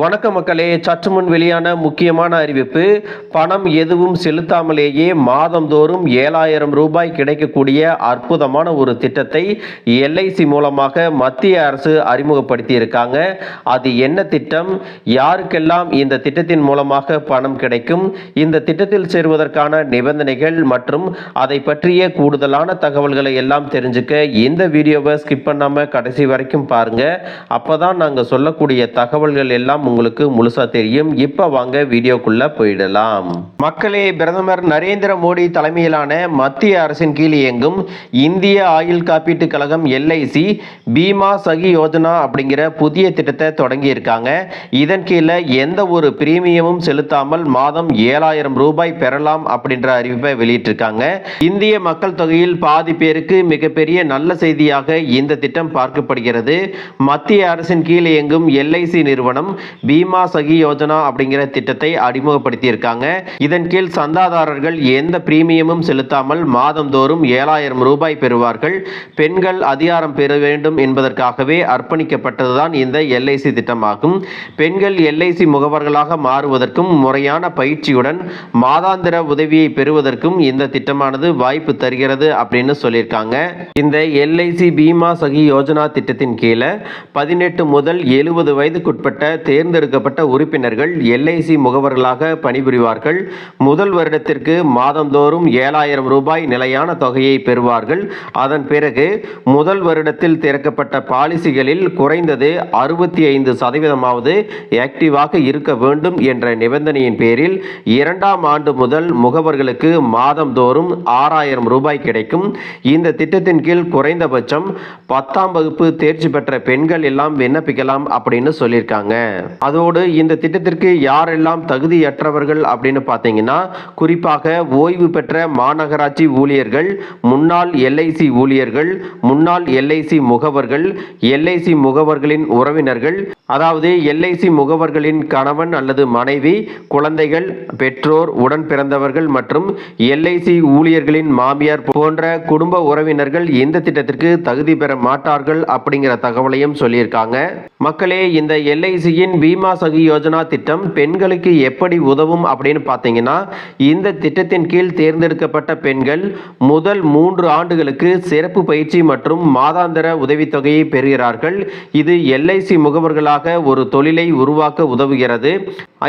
வணக்கம் மக்களே, சற்று முன் வெளியான முக்கியமான அறிவிப்பு. பணம் எதுவும் செலுத்தாமலேயே மாதந்தோறும் 7,000 ரூபாய் கிடைக்கக்கூடிய அற்புதமான ஒரு திட்டத்தை எல்ஐசி மூலமாக மத்திய அரசு அறிமுகப்படுத்தி இருக்காங்க. அது என்ன திட்டம், யாருக்கெல்லாம் இந்த திட்டத்தின் மூலமாக பணம் கிடைக்கும், இந்த திட்டத்தில் சேருவதற்கான நிபந்தனைகள் மற்றும் அதை பற்றிய கூடுதலான தகவல்களை எல்லாம் தெரிஞ்சுக்க இந்த வீடியோவை ஸ்கிப் பண்ணாம கடைசி வரைக்கும் பாருங்க. அப்பதான் நாங்கள் சொல்லக்கூடிய தகவல்கள் எல்லாம் உங்களுக்கு முழுசா தெரியும். இப்ப வாங்க வீடியோக்குள்ள போயிடலாம். மக்களே, பிரதமர் நரேந்திர மோடி தலைமையிலான மத்திய அரசின் கீழ் இயங்கும் இந்திய ஆயுள் காப்பீட்டு கழகம் எல்ஐசி பீமா சகி யோஜனா அப்படிங்கிற புதிய திட்டத்தை தொடங்கி இருக்காங்க. இதன் கீழே எந்த ஒரு பிரீமியமும் செலுத்தாமல் மாதம் 7,000 ரூபாய் பெறலாம் அப்படின்ற அறிவிப்பை வெளியிட்டிருக்காங்க. இந்திய மக்கள் தொகையில் பாதி பேருக்கு மிகப்பெரிய நல்ல செய்தியாக இந்த திட்டம் பார்க்கப்படுகிறது. மத்திய அரசின் கீழ் இயங்கும் எல்ஐசி நிறுவனம் பீமா சகி யோஜனா அப்படிங்கிற திட்டத்தை அறிமுகப்படுத்தி இருக்காங்க. இதன் கீழ் சந்தாதாரர்கள் எந்த பிரீமியமும் செலுத்தாமல் மாதந்தோறும் 7,000 ரூபாய் பெறுவார்கள். பெண்கள் அதிகாரம் பெற வேண்டும் என்பதற்காகவே அர்ப்பணிக்கப்பட்டதுதான் இந்த எல்ஐசி திட்டமாகும். பெண்கள் எல்ஐசி முகவர்களாக மாறுவதற்கும் முறையான பயிற்சியுடன் மாதாந்திர உதவியை பெறுவதற்கும் இந்த திட்டமானது வாய்ப்பு தருகிறது அப்படின்னு சொல்லியிருக்காங்க. இந்த எல்ஐசி பீமா சகி யோஜனா திட்டத்தின் கீழே 18 முதல் 70 வயதுக்குட்பட்ட தேர்ந்தெடுக்கப்பட்ட உறுப்பினர்கள் எல்ஐசி முகவர்களாக பணிபுரிவார்கள். முதல் வருடத்திற்கு மாதந்தோறும் 7,000 ரூபாய் நிலையான தொகையை பெறுவார்கள். அதன் பிறகு முதல் வருடத்தில் திறக்கப்பட்ட பாலிசிகளில் குறைந்தது 65% ஆக்டிவாக இருக்க வேண்டும் என்ற நிபந்தனையின் பேரில் 2ஆம் ஆண்டு முதல் முகவர்களுக்கு மாதந்தோறும் 6,000 ரூபாய் கிடைக்கும். இந்த திட்டத்தின் கீழ் குறைந்தபட்சம் 10ஆம் வகுப்பு தேர்ச்சி பெற்ற பெண்கள் எல்லாம் விண்ணப்பிக்கலாம் அப்படின்னு சொல்லியிருக்காங்க. அதோடு இந்த திட்டத்திற்கு யாரெல்லாம் தகுதியற்றவர்கள் அப்படின்னு பார்த்தீங்கன்னா, குறிப்பாக ஓய்வு பெற்ற மாநகராட்சி ஊழியர்கள், முன்னாள் எல்ஐசி ஊழியர்கள், முன்னாள் எல்ஐசி முகவர்கள், எல்ஐசி முகவர்களின் உறவினர்கள், அதாவது எல்ஐசி முகவர்களின் கணவன் அல்லது மனைவி, குழந்தைகள், பெற்றோர், உடன் பிறந்தவர்கள் மற்றும் எல்ஐசி ஊழியர்களின் மாமியார் போன்ற குடும்ப உறவினர்கள் இந்த திட்டத்திற்கு தகுதி பெற மாட்டார்கள் அப்படிங்கிற தகவலையும் சொல்லியிருக்காங்க. மக்களே, இந்த எல்ஐசியின் பீமா சகி யோஜனா திட்டம் பெண்களுக்கு எப்படி உதவும் அப்படின்னு பார்த்தீங்கன்னா, இந்த திட்டத்தின் கீழ் தேர்ந்தெடுக்கப்பட்ட பெண்கள் முதல் 3 ஆண்டுகளுக்கு சிறப்பு பயிற்சி மற்றும் மாதாந்திர உதவித்தொகையை பெறுகிறார்கள். இது எல்ஐசி முகவர்களாக ஒரு தொழிலை உருவாக்க உதவுகிறது.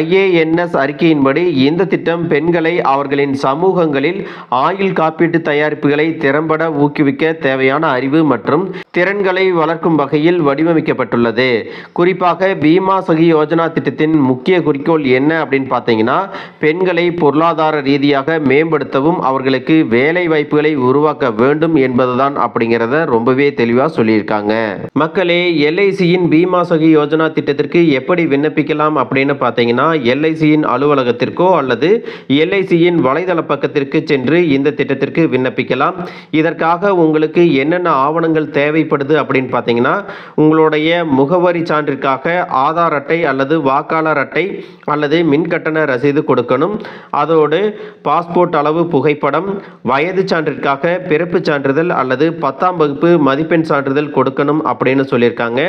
IANS அறிக்கையின்படி இந்த திட்டம் பெண்களை அவர்களின் சமூகங்களில் ஆயுள் காப்பீட்டு தயாரிப்புகளை திறம்பட ஊக்குவிக்க தேவையான அறிவு மற்றும் திறன்களை வளர்க்கும் வகையில் வடிவமைக்கப்பட்டுள்ளது. குறிப்பாக பீமா சகி யோஜனா திட்டத்தின் முக்கிய குறிக்கோள் என்ன அப்படின்னு பார்த்தீங்கன்னா, பெண்களை பொருளாதார ரீதியாக மேம்படுத்தவும் அவர்களுக்கு வேலை வாய்ப்புகளை உருவாக்க வேண்டும் என்பதுதான் அப்படிங்கிறத ரொம்பவே தெளிவாக சொல்லியிருக்காங்க. மக்களே, எல்ஐசியின் பீமா சகி யோஜனா திட்டத்திற்கு எப்படி விண்ணப்பிக்கலாம் அப்படின்னு பார்த்தீங்கன்னா, எல்ஐசியின் அலுவலகத்திற்கோ அல்லது எல்ஐசியின் வலைதள பக்கத்திற்கு சென்று இந்த திட்டத்திற்கு விண்ணப்பிக்கலாம். இதற்காக உங்களுக்கு என்னென்ன ஆவணங்கள் தேவைப்படுது அப்படின்னு பார்த்தீங்கன்னா, உங்களுடைய முகவரி சான்றிற்காக ஆதார் அட்டை அல்லது வாக்காளர் அட்டை அல்லது மின்கட்டண ரசீது கொடுக்கணும். அதோடு பாஸ்போர்ட் அளவு புகைப்படம், வயது சான்றிற்காக பிறப்பு சான்றிதழ் அல்லது 10ஆம் வகுப்பு மதிப்பெண் சான்றிதழ் கொடுக்கணும் அப்படின்னு சொல்லியிருக்காங்க.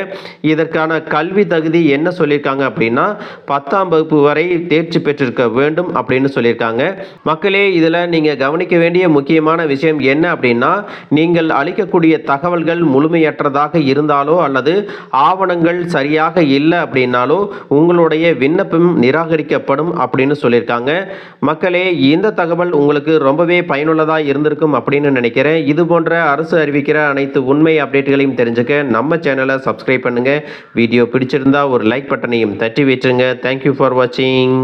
இதற்கான கல்வி தகுதி என்ன சொல்லியிருக்காங்க அப்படின்னா, 10ஆம் வகுப்பு வரை தேர்ச்சி பெற்றிருக்க வேண்டும் அப்படின்னு சொல்லியிருக்காங்க. மக்களே, இதில் நீங்கள் கவனிக்க வேண்டிய முக்கியமான விஷயம் என்ன அப்படின்னா, நீங்கள் அளிக்கக்கூடிய தகவல்கள் முழுமையற்றதாக இருந்தாலோ அல்லது ஆவணங்கள் சரியாக இல்லை அப்படின்னாலோ உங்களுடைய விண்ணப்பம் நிராகரிக்கப்படும் அப்படின்னு சொல்லியிருக்காங்க. மக்களே, இந்த தகவல் உங்களுக்கு ரொம்பவே பயனுள்ளதாக இருந்திருக்கும் அப்படின்னு நினைக்கிறேன். இது போன்ற அரசு அறிவிக்கிற அனைத்து உண்மை அப்டேட்டுகளையும் தெரிஞ்சுக்க நம்ம சேனலை சப்ஸ்கிரைப் பண்ணுங்க. வீடியோ பிடிச்சிருந்தா ஒரு லைக் பட்டனையும் தட்டி வச்சுருங்க. தேங்க்யூ ஃபார் வாட்சிங்.